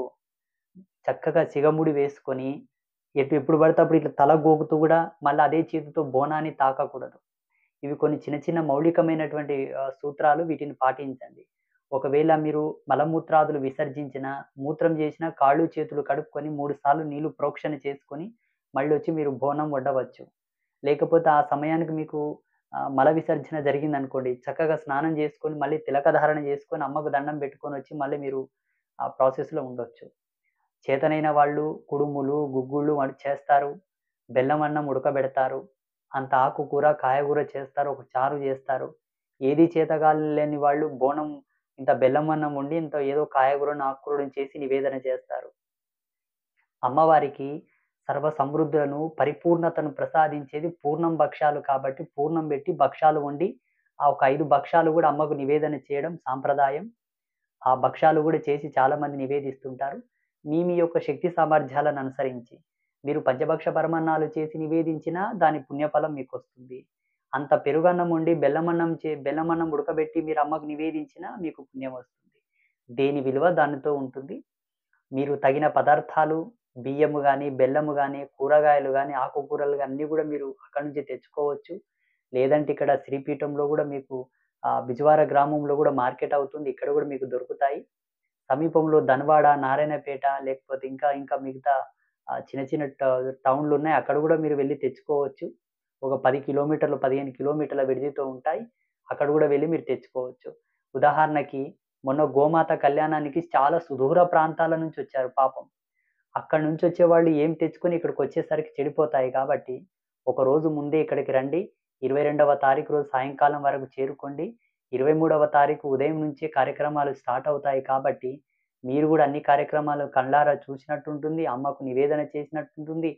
చక్కగా సిగముడి వేసుకొని, ఎప్పుడు పడితే అప్పుడు ఇట్లా తల గోకుతూ గూడా మళ్ళా అదే చేతితో బోనాన్ని తాకకూడదు. ఇవి కొన్ని చిన్న చిన్న మౌలికమైనటువంటి సూత్రాలు. వీటిని పాటించండి. ఒకవేళ మీరు మలమూత్రాదులు విసర్జించినా, మూత్రం చేసినా కాళ్ళు, చేతులు కడుక్కొని 3 సార్లు నీళ్లు ప్రోక్షణ చేసుకొని మళ్ళొచ్చి మీరు బోనం వండవచ్చు. లేకపోతే ఆ సమయానికి మీకు మల విసర్జన జరిగిందనుకోండి, చక్కగా స్నానం చేసుకొని, మళ్ళీ తిలక ధారణ చేసుకొని, అమ్మకు దండం పెట్టుకొనొచ్చి మళ్ళీ మీరు ఆ ప్రాసెస్‌లో ఉండొచ్చు. చేతనైన వాళ్ళు కుడుములు, గుగ్గుళ్ళు చేస్తారు. బెల్లం అన్నం ఉడకబెడతారు. అంత ఆకుకూర, కాయగూర చేస్తారు. ఒక చారు చేస్తారు. ఏది చేతగాలేని వాళ్ళు బోనం ఇంత బెల్లం అన్నం వండి, ఇంత ఏదో కాయగూరను, ఆకుకూరలను చేసి నివేదన చేస్తారు. అమ్మవారికి సర్వ సమృద్ధులను, పరిపూర్ణతను ప్రసాదించేది పూర్ణం భక్షాలు కాబట్టి, పూర్ణం పెట్టి భక్షాలు వండి, ఆ ఒక 5 భక్షాలు గూడా అమ్మకు నివేదన చేయడం సాంప్రదాయం. ఆ భక్షాలు గూడా చేసి చాలామంది నివేదిస్తుంటారు. మీ యొక్క శక్తి సామర్థ్యాలను అనుసరించి మీరు పంచభక్ష పరమాన్నాలు చేసి నివేదించినా దాని పుణ్యఫలం మీకొస్తుంది. అంత పెరుగన్నం వండి బెల్లమన్నం ఉడకబెట్టి మీరు అమ్మకు నివేదించినా మీకు పుణ్యం వస్తుంది. దేని విలువ దానితో ఉంటుంది. మీరు తగిన పదార్థాలు బియ్యము గాని, బెల్లము గాని, కూరగాయలు గాని, ఆకుకూరలు గాని అన్నీ గూడా మీరు అక్కడి నుంచి తెచ్చుకోవచ్చు. లేదంటే ఇక్కడ శ్రీపీఠంలో గూడా మీకు బిజవార గ్రామంలో గూడా మార్కెట్ అవుతుంది. ఇక్కడ గూడా మీకు దొరుకుతాయి. సమీపంలో ధనవాడ, నారాయణపేట లేకపోతే ఇంకా మిగతా చిన్న చిన్న టౌన్‌లున్నాయి. అక్కడ గూడా మీరు వెళ్లి తెచ్చుకోవచ్చు. ఒక 10 కిలోమీటర్లు, 15 కిలోమీటర్ల విడిదితో ఉంటాయి. అక్కడ గూడా వెళ్లి మీరు తెచ్చుకోవచ్చు. ఉదాహరణకి మొన్న గోమాత కళ్యాణానికి చాలా సుదూర ప్రాంతాల నుంచొచ్చారు పాపం. అక్కడి నుంచొచ్చేవాళ్ళు ఏం తెచ్చుకొని ఇక్కడికొచ్చేసరికి చెడిపోతాయి కాబట్టి, ఒక రోజు ముందే ఇక్కడికి రండి. 22వ తారీఖు రోజు సాయంకాలం వరకు చేరుకోండి. 23వ తారీఖు ఉదయం నుంచే కార్యక్రమాలు స్టార్ట్ అవుతాయి కాబట్టి, మీరు గూడా అన్ని కార్యక్రమాలు కళ్ళారా చూసినట్టుంటుంది. అమ్మకు నివేదన చేసినట్టుంటుంది.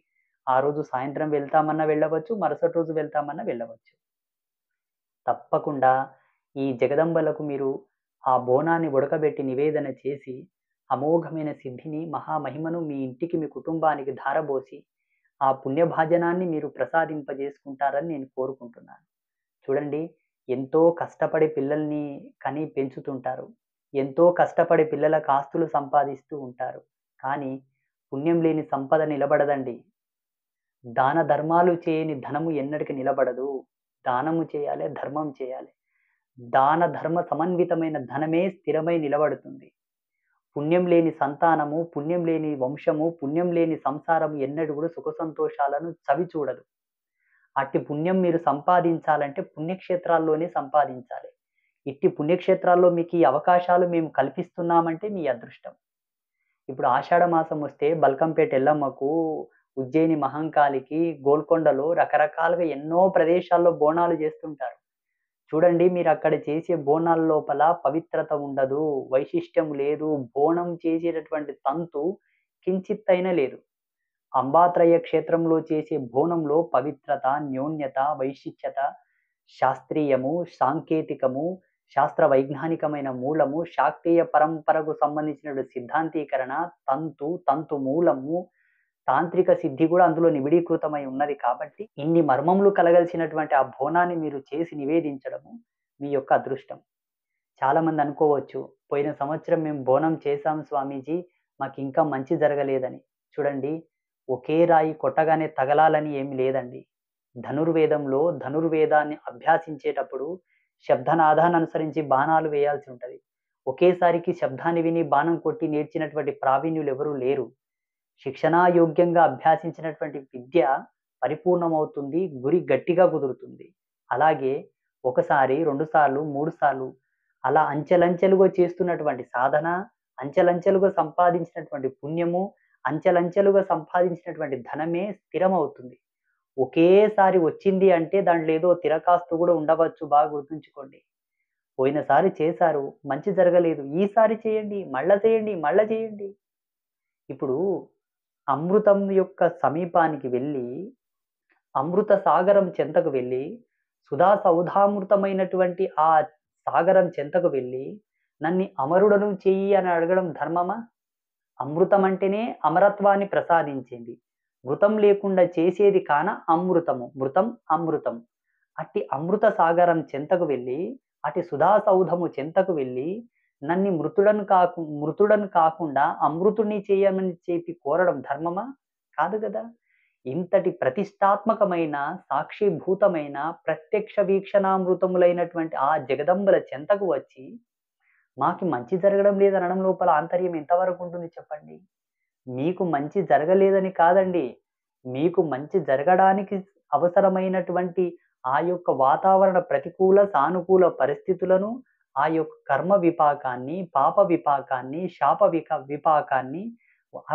ఆ రోజు సాయంత్రం వెళ్తామన్నా వెళ్ళవచ్చు. మరుసటి రోజు వెళ్తామన్నా వెళ్ళవచ్చు. తప్పకుండా ఈ జగదంబలకు మీరు ఆ బోనాన్ని ఉడకబెట్టి నివేదన చేసి, అమోఘమైన సిద్ధిని, మహామహిమను మీ ఇంటికి, మీ కుటుంబానికి ధారబోసి, ఆ పుణ్యభాజనాన్ని మీరు ప్రసాదింపజేసుకుంటారని నేను కోరుకుంటున్నాను. చూడండి, ఎంతో కష్టపడి పిల్లల్ని కని పెంచుతుంటారు. ఎంతో కష్టపడి పిల్లలకు ఆస్తులు సంపాదిస్తూ ఉంటారు. కానీ పుణ్యం లేని సంపద నిలబడదండి. దాన ధర్మాలు చేయని ధనము ఎన్నటికి నిలబడదు. దానము చేయాలె, ధర్మం చేయాలె. దాన ధర్మ సమన్వితమైన ధనమే స్థిరమై నిలబడుతుంది. పుణ్యం లేని సంతానము, పుణ్యం లేని వంశము, పుణ్యం లేని సంసారం ఎన్నడూ కూడా సుఖ సంతోషాలను చవిచూడదు. అట్టి పుణ్యం మీరు సంపాదించాలంటే పుణ్యక్షేత్రాల్లోనే సంపాదించాలి. ఇట్టి పుణ్యక్షేత్రాల్లో మీకీ అవకాశాలు మేము కల్పిస్తున్నామంటే మీ అదృష్టం. ఇప్పుడు ఆషాఢ మాసం వస్తే బల్కంపేట ఎల్లమ్మకు, ఉజ్జయిని మహంకాళికి, గోల్కొండలో రకరకాలుగా ఎన్నో ప్రదేశాల్లో బోనాలు చేస్తుంటారు. చూడండి, మీరక్కడ చేసే బోనాల లోపల పవిత్రత ఉండదు. వైశిష్ట్యం లేదు. బోనం చేసేటటువంటి తంతు కించిత్తైనా లేదు. అంబాత్రయ క్షేత్రంలో చేసే బోనంలో పవిత్రత, న్యోన్యత, వైశిష్ట్యత, శాస్త్రీయము, సాంకేతికము, శాస్త్ర వైజ్ఞానికమైన మూలము, శాక్తేయ పరంపరకు సంబంధించినటువంటి సిద్ధాంతీకరణ, తంతు మూలము, తాంత్రిక సిద్ధి గూడా అందులో నిబిడీకృతమై ఉన్నది కాబట్టి, ఇన్ని మర్మములు కలగలిసినటువంటి ఆ బోనాన్ని మీరు చేసి నివేదించడము మీ యొక్క అదృష్టం. చాలామంది అనుకోవచ్చు, పోయిన సంవత్సరం మేము బోనం చేశాం స్వామీజీ, మాకింకా మంచి జరగలేదని. చూడండి, ఒకే రాయి కొట్టగానే తగలాలని ఏమి లేదండి. ధనుర్వేదంలో ధనుర్వేదాన్ని అభ్యాసించేటప్పుడు శబ్దనాదాన్ని అనుసరించి బాణాలు వేయాల్సి ఉంటది. ఒకేసారికి శబ్దాన్ని విని బాణం కొట్టి నేర్చినటువంటి ప్రావీణ్యులెవరూ లేరు. శిక్షణాయోగ్యంగా అభ్యాసించినటువంటి విద్య పరిపూర్ణమవుతుంది. గురి గట్టిగా కుదురుతుంది. అలాగే ఒకసారి, 2 సార్లు, 3 సార్లు అలా అంచెలంచెలుగా చేస్తున్నటువంటి సాధన, అంచెలంచెలుగా సంపాదించినటువంటి పుణ్యము, అంచెలంచెలుగా సంపాదించినటువంటి ధనమే స్థిరమవుతుంది. ఒకేసారి వచ్చింది అంటే దాంట్లో ఏదో తిరకాస్తు కూడా ఉండవచ్చు. బాగా గుర్తుంచుకోండి. పోయినసారి చేశారు, మంచి జరగలేదు. ఈసారి చేయండి, మళ్ళా చేయండి, మళ్ళా చేయండి. ఇప్పుడు అమృతం యొక్క సమీపానికి వెళ్ళి, అమృత సాగరం చెంతకు వెళ్ళి, సుధా సౌధామృతమైనటువంటి ఆ సాగరం చెంతకు వెళ్ళి, నన్ను అమరుడను చెయ్యి అని అడగడం ధర్మమా? అమృతం అంటేనే అమరత్వాన్ని ప్రసాదించింది. మృతం లేకుండా చేసేది కాన అమృతము. మృతం, అమృతం. అట్టి అమృత సాగరం చెంతకు వెళ్ళి, అట్టి సుధా సౌధము చెంతకు వెళ్ళి, నన్ను మృతుడను కాకుండా అమృతుడిని చేయమని చెప్పి కోరడం ధర్మమా? కాదు గదా! ఇంతటి ప్రతిష్టాత్మకమైన, సాక్షిభూతమైన, ప్రత్యక్ష వీక్షణామృతములైనటువంటి ఆ జగదంబల చెంతకు వచ్చి, మాకు మంచి జరగడం లేదనడం లోపల ఆంతర్యం ఎంతవరకు ఉంటుంది చెప్పండి? మీకు మంచి జరగలేదని కాదండి. మీకు మంచి జరగడానికి అవసరమైనటువంటి ఆ యొక్క వాతావరణ ప్రతికూల, సానుకూల పరిస్థితులను, ఆ యొక్క కర్మ విపాకాన్ని, పాప విపాకాన్ని, శాప విపాకాన్ని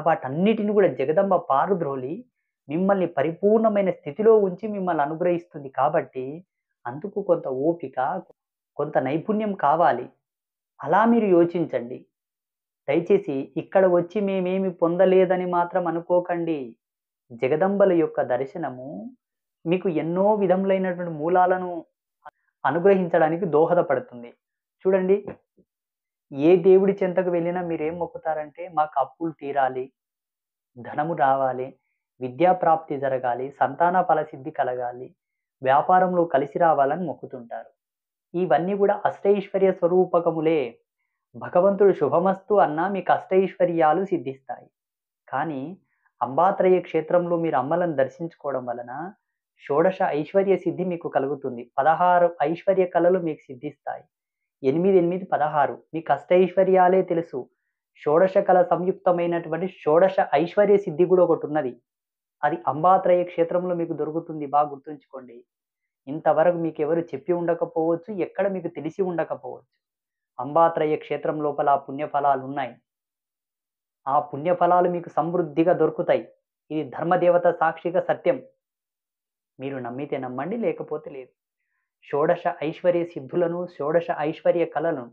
వాటన్నిటిని కూడా జగదంబ పారద్రోలి మిమ్మల్ని పరిపూర్ణమైన స్థితిలో ఉంచి మిమ్మల్ని అనుగ్రహిస్తుంది కాబట్టి, అందుకు కొంత ఓపిక, కొంత నైపుణ్యం కావాలి. అలా మీరు యోచించండి. దయచేసి ఇక్కడ వచ్చి మేమేమి పొందలేదని మాత్రం అనుకోకండి. జగదంబల యొక్క దర్శనము మీకు ఎన్నో విధములైనటువంటి మూలాలను అనుగ్రహించడానికి దోహదపడుతుంది. చూడండి, ఏ దేవుడి చెంతకు వెళ్ళినా మీరేం మొక్కుతారంటే, మాకు అప్పులు తీరాలి, ధనము రావాలి, విద్యా ప్రాప్తి జరగాలి, సంతాన ఫలసిద్ధి కలగాలి, వ్యాపారంలో కలిసి రావాలని మొక్కుతుంటారు. ఇవన్నీ కూడా అష్టైశ్వర్య స్వరూపకములే. భగవంతుడు శుభమస్తు అన్నా మీకు అష్టైశ్వర్యాలు సిద్ధిస్తాయి. కానీ అంబాత్రయ క్షేత్రంలో మీరు అమ్మలను దర్శించుకోవడం వలన షోడశ ఐశ్వర్య సిద్ధి మీకు కలుగుతుంది. 16 ఐశ్వర్య కళలు మీకు సిద్ధిస్తాయి. 8, 8, 16 మీకు అష్టైశ్వర్యాలే తెలుసు. షోడశ కళ సంయుక్తమైనటువంటి షోడశ ఐశ్వర్య సిద్ధి కూడా ఒకటున్నది. అది అంబాత్రయ క్షేత్రంలో మీకు దొరుకుతుంది. బాగా గుర్తుంచుకోండి. ఇంతవరకు మీకెవరు చెప్పి ఉండకపోవచ్చు, ఎక్కడ మీకు తెలిసి ఉండకపోవచ్చు. అంబాత్రయ క్షేత్రం లోపల ఆ పుణ్యఫలాలున్నాయి. ఆ పుణ్యఫలాలు మీకు సమృద్ధిగా దొరుకుతాయి. ఇది ధర్మదేవత సాక్షిగా సత్యం. మీరు నమ్మితే నమ్మండి, లేకపోతే లేదు. షోడశ ఐశ్వర్య సిద్ధులను, షోడశ ఐశ్వర్య కళలను,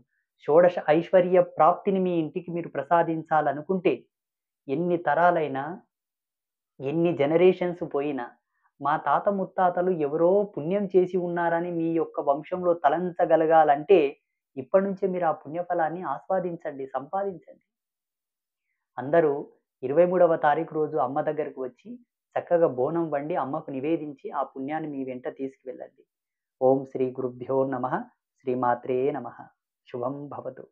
షోడశ ఐశ్వర్య ప్రాప్తిని మీ ఇంటికి మీరు ప్రసాదించాలనుకుంటే, ఎన్ని తరాలైనా, ఎన్ని జనరేషన్స్ పోయినా, మా తాత ముత్తాతలు ఎవరో పుణ్యం చేసి ఉన్నారని మీ యొక్క వంశంలో తలంచగలగాలంటే, ఇప్పటి నుంచే మీరు ఆ పుణ్యఫలాన్ని ఆస్వాదించండి, సంపాదించండి. అందరూ 23వ తారీఖు రోజు అమ్మ దగ్గరకు వచ్చి చక్కగా బోనం వండి అమ్మకు నివేదించి ఆ పుణ్యాన్ని మీ వెంట తీసుకువెళ్ళండి. ఓం శ్రీ గురుభ్యో నమః. శ్రీమాత్రే నమః. శుభం భవతు.